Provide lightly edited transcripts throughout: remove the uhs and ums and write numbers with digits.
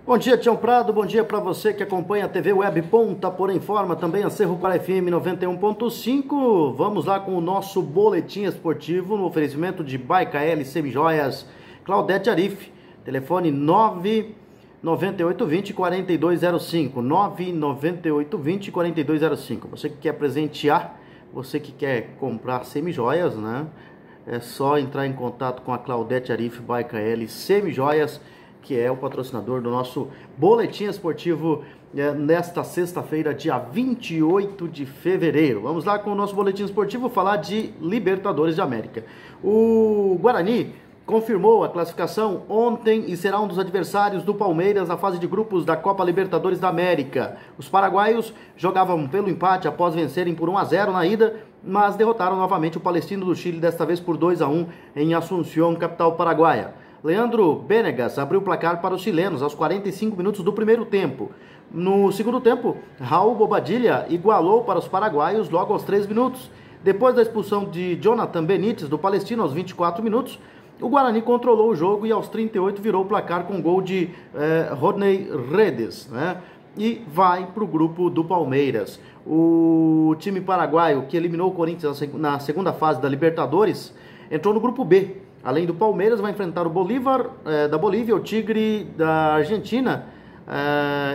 Bom dia, Tião Prado, bom dia para você que acompanha a TV Web Ponta, porém informa também a Cerro para FM 91.5. Vamos lá com o nosso boletim esportivo no oferecimento de Baicaeli Semijoias, Claudete Arif, telefone 99820-4205, 99820-4205. Você que quer presentear, você que quer comprar semijoias, né? É só entrar em contato com a Claudete Arif Baicaeli Semijoias, que é o patrocinador do nosso boletim esportivo nesta sexta-feira, dia 28 de fevereiro. Vamos lá com o nosso boletim esportivo falar de Libertadores de América. O Guarani confirmou a classificação ontem e será um dos adversários do Palmeiras na fase de grupos da Copa Libertadores da América. Os paraguaios jogavam pelo empate após vencerem por 1-0 na ida, mas derrotaram novamente o Palestino do Chile, desta vez por 2-1 em Asunción, capital paraguaia. Leandro Benegas abriu o placar para os chilenos aos 45 minutos do primeiro tempo. No segundo tempo, Raul Bobadilla igualou para os paraguaios logo aos 3 minutos. Depois da expulsão de Jonathan Benítez do Palestino aos 24 minutos, o Guarani controlou o jogo e aos 38 virou o placar com gol de Rodney Redes, né? E vai para o grupo do Palmeiras. O time paraguaio, que eliminou o Corinthians na segunda fase da Libertadores, entrou no grupo B. Além do Palmeiras, vai enfrentar o Bolívar da Bolívia, o Tigre da Argentina,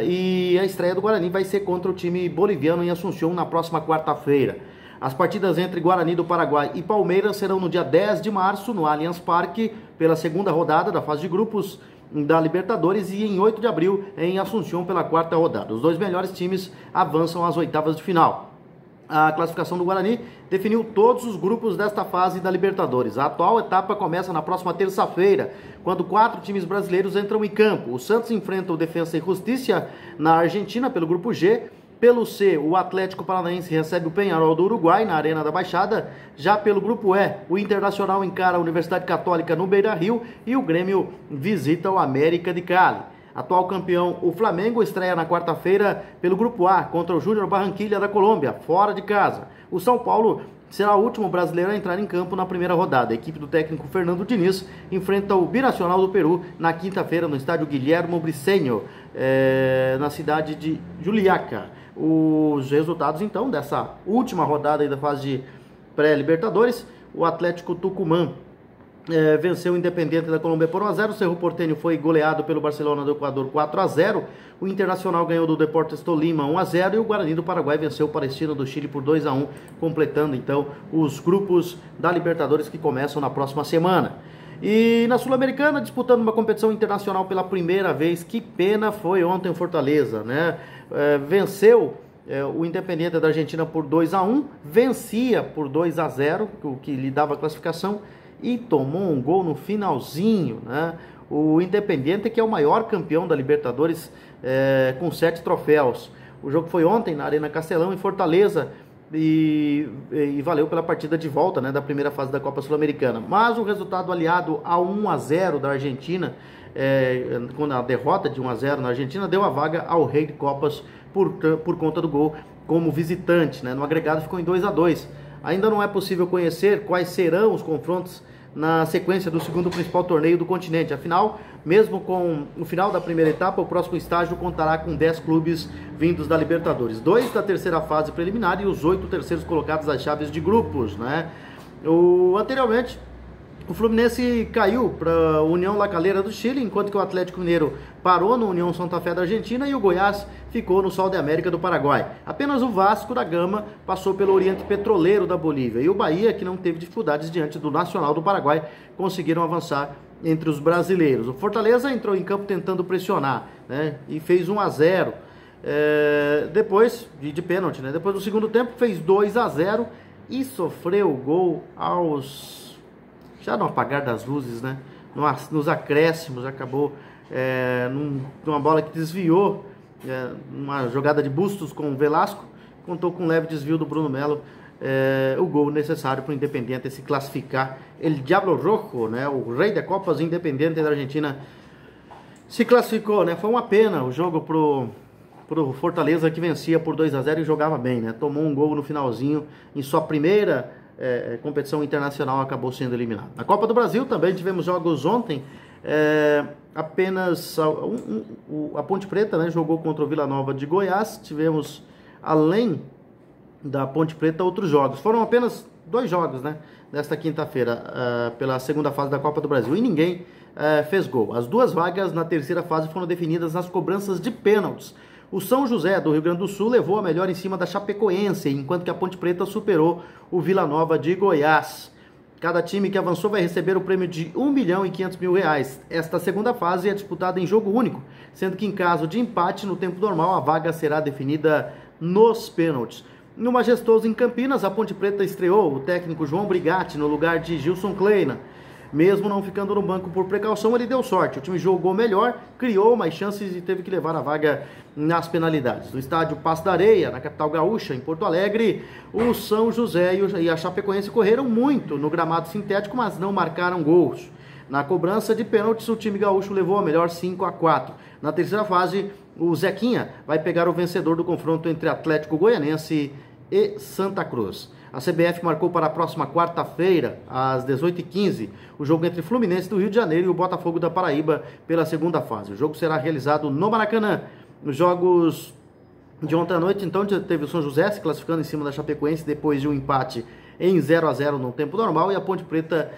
e a estreia do Guarani vai ser contra o time boliviano em Asunción na próxima quarta-feira. As partidas entre Guarani do Paraguai e Palmeiras serão no dia 10 de março, no Allianz Parque, pela segunda rodada da fase de grupos da Libertadores, e em 8 de abril em Asunción pela quarta rodada. Os dois melhores times avançam às oitavas de final. A classificação do Guarani definiu todos os grupos desta fase da Libertadores. A atual etapa começa na próxima terça-feira, quando 4 times brasileiros entram em campo. O Santos enfrenta o Defensa e Justiça na Argentina pelo grupo G. Pelo C, o Atlético Paranaense recebe o Peñarol do Uruguai na Arena da Baixada. Já pelo grupo E, o Internacional encara a Universidade Católica no Beira-Rio e o Grêmio visita o América de Cali. Atual campeão, o Flamengo, estreia na quarta-feira pelo Grupo A contra o Júnior Barranquilla da Colômbia, fora de casa. O São Paulo será o último brasileiro a entrar em campo na primeira rodada. A equipe do técnico Fernando Diniz enfrenta o Binacional do Peru na quinta-feira no estádio Guilherme Briceño, na cidade de Juliaca. Os resultados, então, dessa última rodada aí da fase de pré-Libertadores: o Atlético Tucumã venceu o Independiente da Colômbia por 1-0, o Cerro Porteño foi goleado pelo Barcelona do Equador 4-0, o Internacional ganhou do Deportes Tolima 1-0 e o Guarani do Paraguai venceu o Palestino do Chile por 2-1, completando então os grupos da Libertadores que começam na próxima semana. E na Sul-Americana, disputando uma competição internacional pela primeira vez, que pena foi ontem o Fortaleza, né? Venceu o Independiente da Argentina por 2-1, vencia por 2-0, o que lhe dava a classificação, e tomou um gol no finalzinho, né? O Independiente, que é o maior campeão da Libertadores, com 7 troféus. O jogo foi ontem na Arena Castelão, em Fortaleza, e valeu pela partida de volta, né, da primeira fase da Copa Sul-Americana. Mas o resultado aliado a 1-0 da Argentina, quando a derrota de 1-0 na Argentina, deu a vaga ao Rei de Copas por conta do gol como visitante, né? No agregado ficou em 2-2. Ainda não é possível conhecer quais serão os confrontos na sequência do segundo principal torneio do continente. Afinal, mesmo com o final da primeira etapa, o próximo estágio contará com 10 clubes vindos da Libertadores, 2 da terceira fase preliminar e os 8 terceiros colocados das chaves de grupos, né? Anteriormente, o Fluminense caiu para a União La Calera do Chile, enquanto que o Atlético Mineiro parou no União Santa Fé da Argentina e o Goiás ficou no Sol de América do Paraguai. Apenas o Vasco da Gama passou pelo Oriente Petroleiro da Bolívia e o Bahia, que não teve dificuldades diante do Nacional do Paraguai, conseguiram avançar entre os brasileiros. O Fortaleza entrou em campo tentando pressionar, né, e fez 1-0 depois de pênalti, né? Depois do segundo tempo fez 2-0 e sofreu o gol já no apagar das luzes, né? Nos acréscimos, acabou numa bola que desviou, uma jogada de Bustos com o Velasco, contou com um leve desvio do Bruno Melo, o gol necessário para o Independiente se classificar. El Diablo Rojo, né? O rei da Copas Independiente da Argentina se classificou, né? Foi uma pena o jogo pro Fortaleza, que vencia por 2-0 e jogava bem, né? Tomou um gol no finalzinho em sua primeira competição internacional, acabou sendo eliminado. Na Copa do Brasil também tivemos jogos ontem. apenas a Ponte Preta, né, jogou contra o Vila Nova de Goiás. Tivemos, além da Ponte Preta, outros jogos. Foram apenas 2 jogos, né, nesta quinta-feira, pela segunda fase da Copa do Brasil, e ninguém fez gol. As 2 vagas na terceira fase foram definidas nas cobranças de pênaltis. O São José, do Rio Grande do Sul, levou a melhor em cima da Chapecoense, enquanto que a Ponte Preta superou o Vila Nova de Goiás. Cada time que avançou vai receber o prêmio de R$1.500.000. Esta segunda fase é disputada em jogo único, sendo que em caso de empate no tempo normal, a vaga será definida nos pênaltis. No Majestoso, em Campinas, a Ponte Preta estreou o técnico João Brigatti no lugar de Gilson Kleina. Mesmo não ficando no banco por precaução, ele deu sorte. O time jogou melhor, criou mais chances e teve que levar a vaga nas penalidades. No estádio Passo da Areia, na capital gaúcha, em Porto Alegre, o São José e a Chapecoense correram muito no gramado sintético, mas não marcaram gols. Na cobrança de pênaltis, o time gaúcho levou a melhor 5-4. Na terceira fase, o Zequinha vai pegar o vencedor do confronto entre Atlético Goianense e Santa Cruz. A CBF marcou para a próxima quarta-feira, às 18h15, o jogo entre Fluminense do Rio de Janeiro e o Botafogo da Paraíba pela segunda fase. O jogo será realizado no Maracanã. Os jogos de ontem à noite, então, teve o São José se classificando em cima da Chapecoense depois de um empate em 0-0 no tempo normal, e a Ponte Preta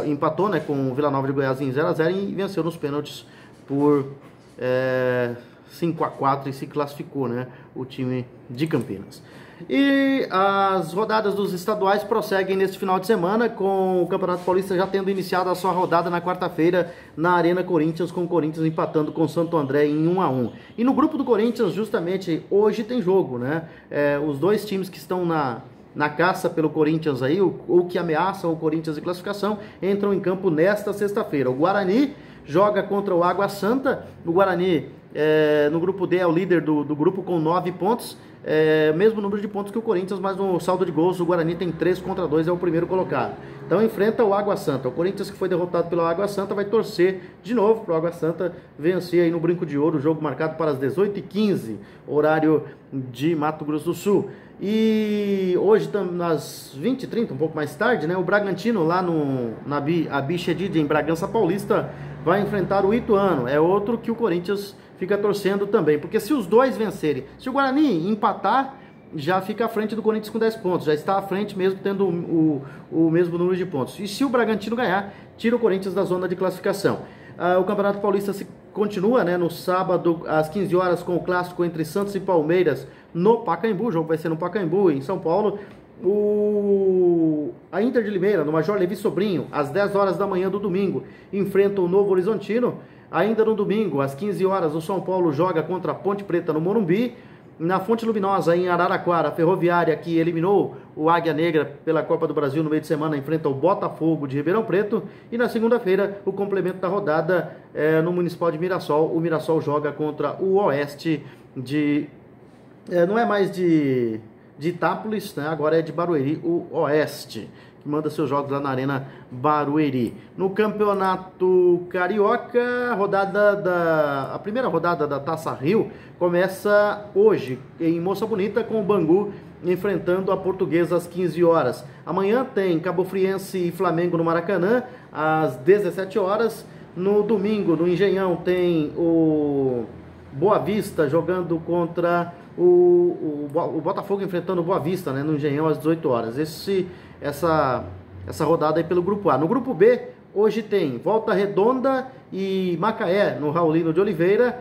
empatou, né, com o Vila Nova de Goiás em 0-0 e venceu nos pênaltis por 5-4 e se classificou, né, o time de Campinas. E as rodadas dos estaduais prosseguem neste final de semana, com o Campeonato Paulista já tendo iniciado a sua rodada na quarta-feira na Arena Corinthians, com o Corinthians empatando com o Santo André em 1-1. E no grupo do Corinthians, justamente hoje tem jogo, né? Os 2 times que estão na caça pelo Corinthians aí, ou que ameaçam o Corinthians de classificação, entram em campo nesta sexta-feira. O Guarani joga contra o Água Santa. O Guarani, no grupo D, é o líder do grupo com 9 pontos. Mesmo número de pontos que o Corinthians, mas no saldo de gols o Guarani tem 3-2, é o primeiro colocado. Então enfrenta o Água Santa. O Corinthians, que foi derrotado pelo Água Santa, vai torcer de novo para o Água Santa vencer aí no Brinco de Ouro, o jogo marcado para as 18h15, horário de Mato Grosso do Sul. E hoje, às 20h30, um pouco mais tarde, né, o Bragantino, lá na Bichedid, em Bragança Paulista, vai enfrentar o Ituano. É outro que o Corinthians fica torcendo também, porque se os 2 vencerem, se o Guarani empatar, já fica à frente do Corinthians com 10 pontos, já está à frente mesmo tendo o mesmo número de pontos. E se o Bragantino ganhar, tira o Corinthians da zona de classificação. O Campeonato Paulista continua, né, no sábado às 15 horas com o clássico entre Santos e Palmeiras no Pacaembu. O jogo vai ser no Pacaembu, em São Paulo. A Inter de Limeira, no Major Levi Sobrinho, às 10 horas da manhã do domingo, enfrenta o Novo Horizontino. Ainda no domingo, às 15 horas, o São Paulo joga contra a Ponte Preta no Morumbi. Na Fonte Luminosa, em Araraquara, a Ferroviária, que eliminou o Águia Negra pela Copa do Brasil no meio de semana, enfrenta o Botafogo de Ribeirão Preto. E na segunda-feira, o complemento da rodada no Municipal de Mirassol. O Mirassol joga contra o Oeste de... não é mais de Itápolis, né? Agora é de Barueri, o Oeste, que manda seus jogos lá na Arena Barueri. No Campeonato Carioca, a primeira rodada da Taça Rio começa hoje em Moça Bonita, com o Bangu enfrentando a Portuguesa às 15 horas. Amanhã tem Cabofriense e Flamengo no Maracanã às 17 horas. No domingo, no Engenhão, tem o Boa Vista jogando contra o Botafogo, enfrentando o Boa Vista, né, no Engenhão às 18 horas. Essa rodada aí pelo Grupo A. No Grupo B, hoje tem Volta Redonda e Macaé, no Raulino de Oliveira,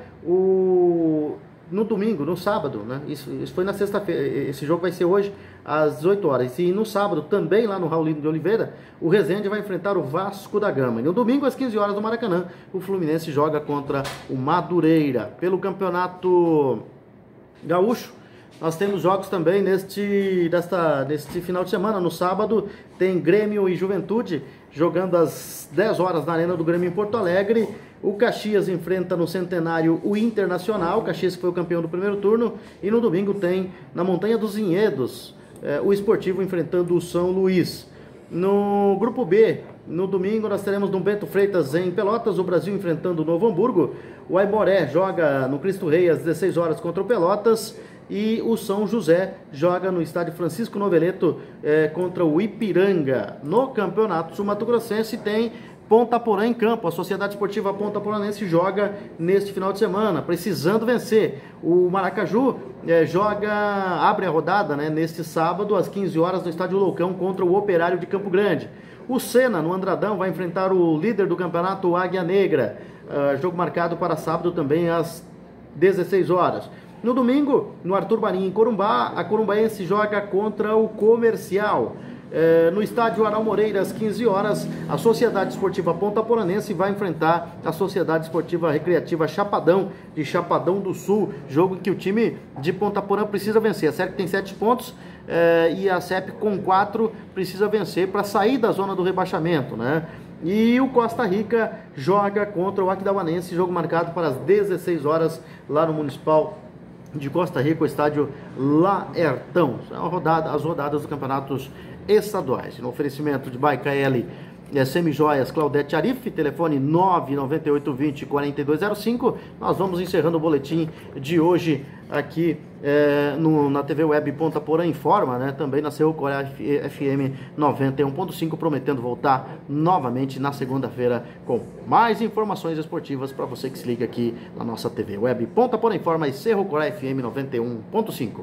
no domingo, no sábado, né? Isso foi na sexta-feira. Esse jogo vai ser hoje às 18 horas. E no sábado, também lá no Raulino de Oliveira, o Resende vai enfrentar o Vasco da Gama. E no domingo, às 15 horas, no Maracanã, o Fluminense joga contra o Madureira. Pelo Campeonato Gaúcho, nós temos jogos também neste final de semana. No sábado tem Grêmio e Juventude jogando às 10 horas na Arena do Grêmio em Porto Alegre. O Caxias enfrenta no Centenário o Internacional. O Caxias foi o campeão do primeiro turno. E no domingo tem na Montanha dos Vinhedos o Esportivo enfrentando o São Luís. No Grupo B, no domingo, nós teremos no Bento Freitas em Pelotas, o Brasil enfrentando o Novo Hamburgo. O Aimoré joga no Cristo Rei às 16 horas contra o Pelotas. E o São José joga no estádio Francisco Noveleto contra o Ipiranga. No Campeonato Sul Mato Grossense tem Ponta Porã em campo. A Sociedade Esportiva Ponta Poranense joga neste final de semana, precisando vencer. O Maracaju abre a rodada, né, neste sábado às 15 horas no Estádio Loucão contra o Operário de Campo Grande. O Sena, no Andradão, vai enfrentar o líder do campeonato, Águia Negra. Jogo marcado para sábado também às 16 horas. No domingo, no Arthur Marinho, em Corumbá, a Corumbaense joga contra o Comercial. No estádio Aral Moreira, às 15 horas, a Sociedade Esportiva Ponta Poranense vai enfrentar a Sociedade Esportiva Recreativa Chapadão, de Chapadão do Sul, jogo em que o time de Ponta Porã precisa vencer. A CEP tem 7 pontos e a CEP com 4 precisa vencer para sair da zona do rebaixamento, né? E o Costa Rica joga contra o Aquidauanense, jogo marcado para as 16 horas lá no Municipal de Costa Rica, o estádio Laertão. As rodadas dos campeonatos estaduais. No oferecimento de Baicaeli Semijoias, Claudete Arif, telefone 99820-4205. Nós vamos encerrando o boletim de hoje aqui na TV Web Ponta Porã Informa, né? Também na Cerro Corá FM 91.5, prometendo voltar novamente na segunda-feira com mais informações esportivas para você que se liga aqui na nossa TV Web Ponta Porã Informa e Cerro Corá FM 91.5.